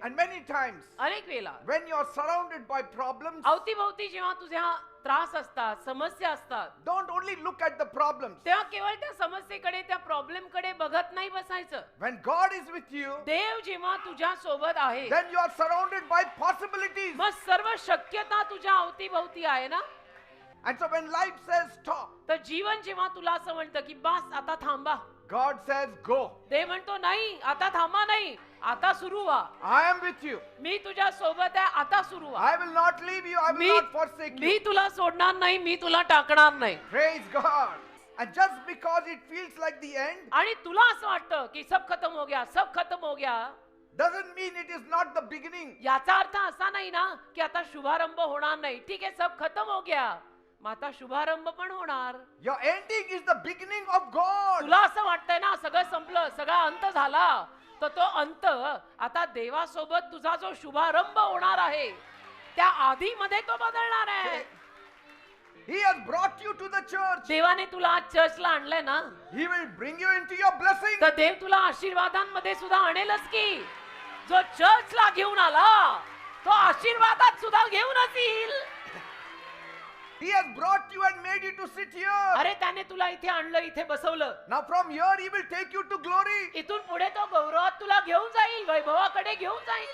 And many times, अनेक वेळेला when you are surrounded by problems, अवतीभोवती जेव्हा तुझ्या त्रास असतात, समस्या असतात, don't only look at the problems. तेव्हा केवळ त्या समस्येकडे, त्या प्रॉब्लेम कडे बघत नाही बसायचं. When God is with you, देव जेव्हा तुझ्या सोबत आहे, then you are surrounded by possibilities. मग सर्व शक्यता तुझ्या अवतीभोवती आहे ना. And so when life says stop, तर जीवन जेव्हा तुला असं म्हणतं की बस आता थांबा, God says go. देव म्हणतो नाही, आता थांबा नाही, आता सुरू व्हा. I am with you. मी तुझ्या सोबत आहे, आता सुरू व्हा. I will not leave you. I will me not forsake me you. तुला सोडणार नाही, मी तुला टाकणार नाही. Praise God. And just because it feels like the end, आणि तुला असं वाटतं की सब खत्म हो गया, सब खत्म हो गया, doesn't mean it is not the beginning. याचा अर्थ असा नाही ना की आता शुभारंभ होणार नाही. ठीक आहे, सब खत्म हो गया, मग आता शुभारंभ पण होणार. Your ending is the beginning of God. तुला असं वाटतंय ना सगळं संपलं, सगळा अंत झाला, तर तो अंत आता देवासोबत तुझा जो शुभारंभ होणार आहे त्या आधी मध्ये तो बदलणार आहे. He has brought you to the church. देवाने तुला आज चर्चला आणलंय ना, He will bring you into your blessing. तर देव तुला आशीर्वादांमध्ये सुद्धा आणेलच की. जो चर्चला घेऊन आला तो आशीर्वादात सुद्धा घेऊनच येईल. He has brought you and made you to sit here. अरे त्याने तुला इथे आणलं, इथे बसवलं. Now from here he will take you to glory. इथून पुढे तो गौरवात तुला घेऊन जाईल, वैभवाकडे घेऊन जाईल.